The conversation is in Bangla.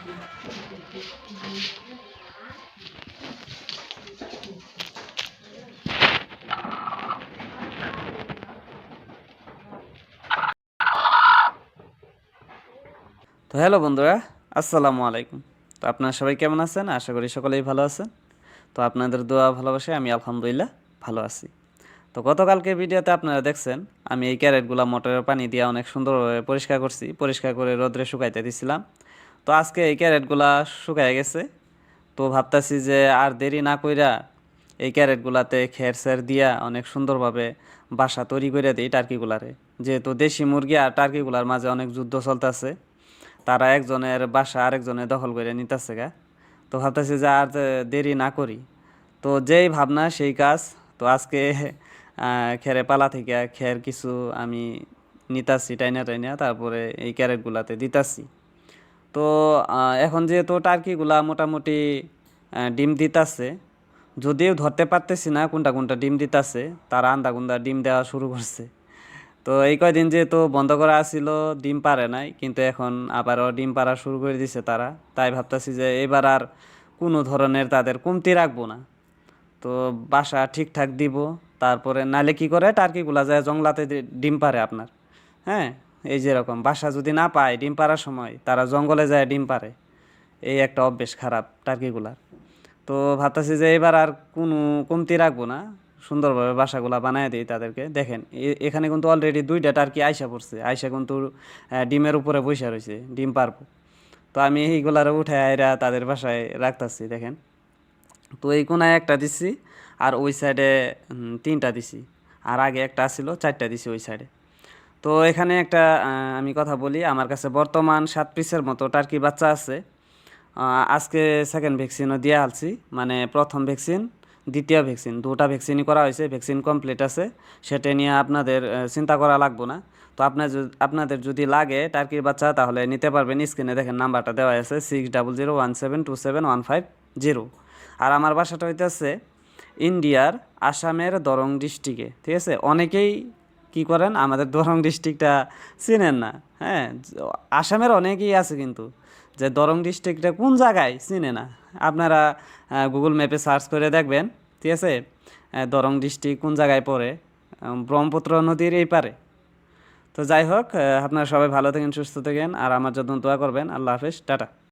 তো হ্যালো বন্ধুরা, আসসালামু আলাইকুম। তো আপনারা সবাই কেমন আছেন? আশা করি সকলেই ভালো আছেন। তো আপনাদের দোয়া ভালোবাসায় আমি আলহামদুলিল্লাহ ভালো আছি। তো গতকালকে ভিডিওতে আপনারা দেখছেন আমি এই ক্যারেটগুলা মোটরের পানি দিয়ে অনেক সুন্দরভাবে পরিষ্কার করছি, পরিষ্কার করে রোদ্রে শুকাইতে দিছিলাম। তো আজকে এই ক্যারেটগুলা শুকায় গেছে। তো ভাবতাছি যে আর দেরি না কইরা এই ক্যারেটগুলাতে খের সের দিয়া অনেক সুন্দরভাবে বাসা তৈরি করে দিই টার্কিগুলারে। যেহেতু দেশি মুরগি আর টার্কিগুলার মাঝে অনেক যুদ্ধ চলতেছে, তারা একজনের বাসা আরেকজনে দখল করে নিতেছে গা। তো ভাবতেছি যে আর দেরি না করি। তো যেই ভাবনা সেই কাজ। তো আজকে খেরে পালা থেকে খের কিছু আমি নিতাছি টাইনা টাইনা, তারপরে এই ক্যারেটগুলাতে দিতাছি। তো এখন যেহেতু টার্কিগুলা মোটামুটি ডিম দিতাছে, যদিও ধরতে পারতেছি না কোনটা কোনটা ডিম দিতাছে, তারা আন্দা ডিম দেওয়া শুরু করছে। তো এই কয়দিন যেহেতু বন্ধ করা ছিল, ডিম পারে নাই, কিন্তু এখন আবারও ডিম পাড়া শুরু করে দিছে তারা। তাই ভাবতাছি যে এবার আর কোনো ধরনের তাদের কমতি রাখবো না। তো বাসা ঠিকঠাক দিব। তারপরে নালে কি করে টার্কিগুলা যায় জংলাতে ডিম পারে আপনার। হ্যাঁ, এই যেরকম বাসা যদি না পায় ডিম পাড়ার সময়, তারা জঙ্গলে যায় ডিম পারে। এই একটা অভ্যেস খারাপ টার্কিগুলার। তো ভাবতেছি যে এবার আর কোনো কমতি রাখবো না, সুন্দরভাবে বাসাগুলা বানায় দিই তাদেরকে। দেখেন এখানে কিন্তু অলরেডি দুইটা টার্কি আইসা পড়ছে, আইসা কিন্তু ডিমের উপরে বসে রয়েছে, ডিম পারবো। তো আমি এইগুলারে উঠে আইরা তাদের বাসায় রাখতেছি দেখেন। তো এই কোনায় একটা দিছি, আর ওই সাইডে তিনটা দিছি, আর আগে একটা ছিল চারটা দিছি ওই সাইডে। তো এখানে একটা আমি কথা বলি, আমার কাছে বর্তমান 7 পিসের মতো টার্কি বাচ্চা আছে। আজকে সেকেন্ড ভ্যাকসিনও দিয়ে আলছি, মানে প্রথম ভ্যাকসিন দ্বিতীয় ভ্যাকসিন দুটা ভ্যাকসিনই করা হয়েছে, ভ্যাকসিন কমপ্লিট আছে। সেটা নিয়ে আপনাদের চিন্তা করা লাগবো না। তো আপনাদের যদি লাগে টার্কির বাচ্চা তাহলে নিতে পারবেন। স্ক্রিনে দেখেন নাম্বারটা দেওয়া আছে 6001727250। আর আমার বাসাটা হইতেছে ইন্ডিয়ার আসামের দরং ডিস্ট্রিক্টে, ঠিক আছে? অনেকেই কি করেন আমাদের দরং ডিস্ট্রিক্টটা চিনেন না। হ্যাঁ, আসামের অনেকেই আছে কিন্তু যে দরং ডিস্ট্রিক্টটা কোন জায়গায় চিনে না। আপনারা গুগল ম্যাপে সার্চ করে দেখবেন, ঠিক আছে? দরং ডিস্ট্রিক্ট কোন জায়গায় পড়ে, ব্রহ্মপুত্র নদীর এই পারে। তো যাই হোক, আপনারা সবাই ভালো থাকেন, সুস্থ থাকেন, আর আমার জন্য দোয়া করবেন। আল্লাহ হাফেজ, টাটা।